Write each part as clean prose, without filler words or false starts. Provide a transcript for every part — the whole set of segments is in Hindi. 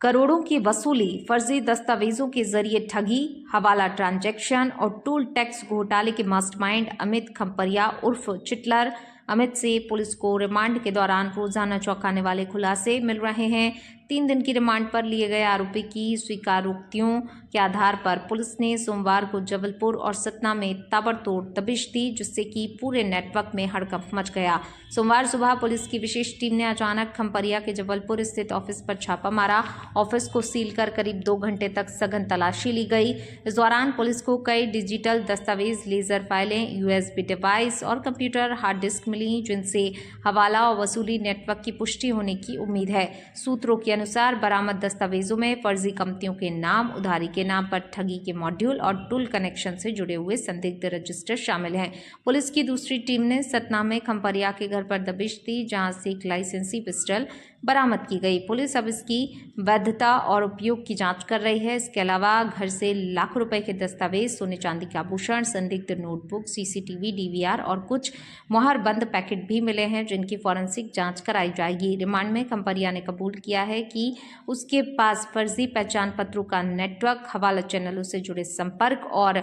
करोड़ों की वसूली, फर्जी दस्तावेजों के जरिए ठगी, हवाला ट्रांजैक्शन और टोल टैक्स घोटाले के मास्टरमाइंड अमित खम्परिया उर्फ चिटलर अमित से पुलिस को रिमांड के दौरान रोजाना चौंकाने वाले खुलासे मिल रहे हैं। 3 दिन की रिमांड पर लिए गए आरोपी की स्वीकारोक्तियों के आधार पर पुलिस ने सोमवार को जबलपुर और सतना में ताबड़तोड़ दबिश दी, जिससे कि पूरे नेटवर्क में हड़कंप मच गया। सोमवार सुबह पुलिस की विशेष टीम ने अचानक खम्परिया के जबलपुर स्थित ऑफिस पर छापा मारा। ऑफिस को सील कर करीब 2 घंटे तक सघन तलाशी ली गई। इस दौरान पुलिस को कई डिजिटल दस्तावेज, लेजर फाइलें, यूएसबी डिवाइस और कंप्यूटर हार्ड डिस्क मिली, जिनसे हवाला और वसूली नेटवर्क की पुष्टि होने की उम्मीद है। सूत्रों के अनुसार बरामद दस्तावेजों में फर्जी कंपनियों के नाम, उधारी के नाम पर ठगी के मॉड्यूल और टूल कनेक्शन से जुड़े हुए संदिग्ध रजिस्टर शामिल हैं। पुलिस की दूसरी टीम ने सतना में खम्परिया के घर पर दबिश दी, जहां से एक लाइसेंसी पिस्टल बरामद की गई। पुलिस अब इसकी वैधता और उपयोग की जांच कर रही है। इसके अलावा घर से लाखों रुपए के दस्तावेज, सोने चांदी के आभूषण, संदिग्ध नोटबुक, सीसीटीवी, डीवीआर और कुछ मोहर बंद पैकेट भी मिले हैं, जिनकी फॉरेंसिक जांच कराई जाएगी। रिमांड में खम्परिया ने कबूल किया है कि उसके पास फर्जी पहचान पत्रों का नेटवर्क, हवाला चैनलों से जुड़े संपर्क और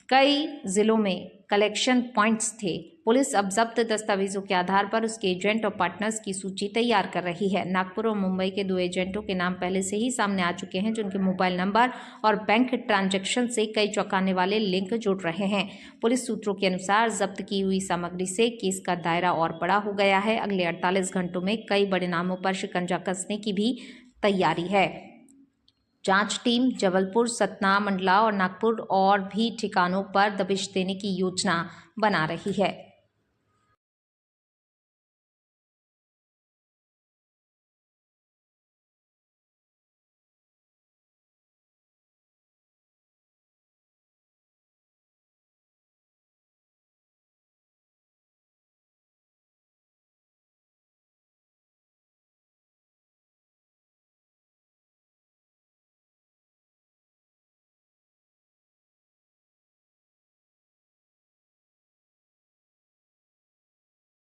कई जिलों में कलेक्शन पॉइंट्स थे। पुलिस अब जब्त दस्तावेजों के आधार पर उसके एजेंट और पार्टनर्स की सूची तैयार कर रही है। नागपुर और मुंबई के 2 एजेंटों के नाम पहले से ही सामने आ चुके हैं, जिनके मोबाइल नंबर और बैंक ट्रांजैक्शन से कई चौंकाने वाले लिंक जुड़ रहे हैं। पुलिस सूत्रों के अनुसार जब्त की हुई सामग्री से केस का दायरा और बड़ा हो गया है। अगले 48 घंटों में कई बड़े नामों पर शिकंजा कसने की भी तैयारी है। जांच टीम जबलपुर, सतना, मंडला और नागपुर और भी ठिकानों पर दबिश देने की योजना बना रही है।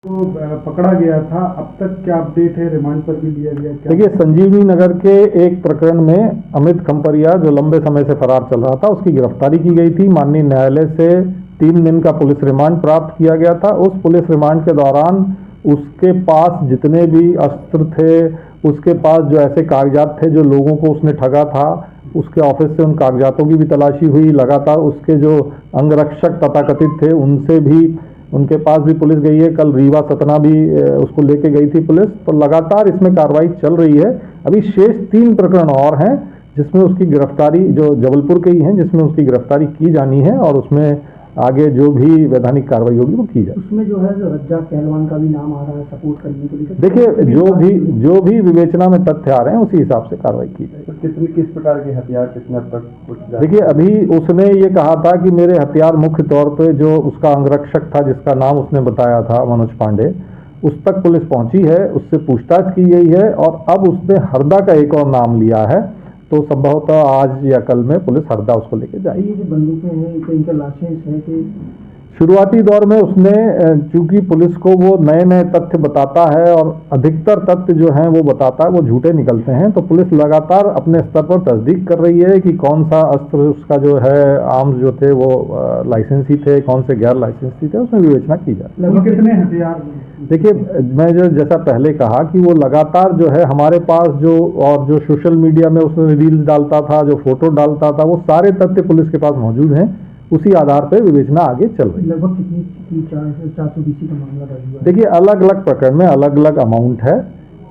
तो पकड़ा गया था, अब तक क्या अपडेट है? रिमांड पर भी लिया गया क्या? देखिए, संजीवनी नगर के एक प्रकरण में अमित खम्परिया, जो लंबे समय से फरार चल रहा था, उसकी गिरफ्तारी की गई थी। माननीय न्यायालय से 3 दिन का पुलिस रिमांड प्राप्त किया गया था। उस पुलिस रिमांड के दौरान उसके पास जितने भी अस्त्र थे, उसके पास जो ऐसे कागजात थे जो लोगों को उसने ठगा था, उसके ऑफिस से उन कागजातों की भी तलाशी हुई। लगातार उसके जो अंगरक्षक तथाकथित थे उनसे भी, उनके पास भी पुलिस गई है। कल रीवा, सतना भी उसको लेके गई थी पुलिस। तो लगातार इसमें कार्रवाई चल रही है। अभी शेष 3 प्रकरण और हैं जिसमें उसकी गिरफ्तारी, जो जबलपुर के ही हैं, जिसमें उसकी गिरफ्तारी की जानी है और उसमें आगे जो भी वैधानिक कार्रवाई होगी वो की जाए। उसमें जो है रज्जाक पहलवान का भी नाम आ रहा है सपोर्ट करने के लिए। देखिए, जो भी विवेचना में तथ्य आ रहे हैं उसी हिसाब से कार्रवाई की जाएगी। तो किस प्रकार के हथियार, कितने तक? देखिए, अभी उसने ये कहा था कि मेरे हथियार मुख्य तौर पे जो उसका अंगरक्षक था, जिसका नाम उसने बताया था मनोज पांडे, उस तक पुलिस पहुंची है, उससे पूछताछ की गई है और अब उसने हरदा का एक और नाम लिया है। तो संभवतः आज या कल में पुलिस हरदा उसको लेके जाएगी। ये जो बंदूकें हैं, इनका लाइसेंस है कि? शुरुआती दौर में उसने, चूंकि पुलिस को वो नए नए तथ्य बताता है और अधिकतर तथ्य जो हैं वो बताता है वो झूठे निकलते हैं, तो पुलिस लगातार अपने स्तर पर तस्दीक कर रही है कि कौन सा अस्त्र उसका जो है, आर्म्स जो थे वो लाइसेंसी थे, कौन से गैर लाइसेंसी थे, उसमें विवेचना की जाए। लगभग कितने हथियार? देखिए, मैं जैसा पहले कहा कि वो लगातार जो है हमारे पास जो सोशल मीडिया में उसने रील्स डालता था, जो फोटो डालता था, वो सारे तथ्य पुलिस के पास मौजूद हैं। उसी आधार पर विवेचना आगे चल रही है। लगभग कितनी 420 का मामला दर्ज हुआ? देखिए, अलग अलग प्रकरण में अलग अलग अमाउंट है।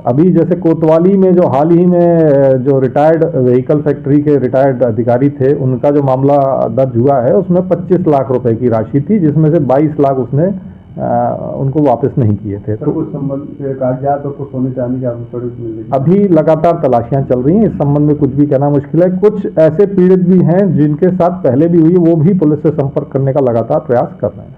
अभी जैसे कोतवाली में जो हाल ही में जो रिटायर्ड व्हीकल फैक्ट्री के रिटायर्ड अधिकारी थे, उनका जो मामला दर्ज हुआ है, उसमें 25 लाख रुपए की राशि थी, जिसमें से 22 लाख उसने उनको वापस नहीं किए थे। तो कुछ संबंध कागजात और कुछ सोने चांदी के आभूषण अभी लगातार तलाशियां चल रही हैं। इस संबंध में कुछ भी कहना मुश्किल है। कुछ ऐसे पीड़ित भी हैं जिनके साथ पहले भी हुई, वो भी पुलिस से संपर्क करने का लगातार प्रयास कर रहे हैं।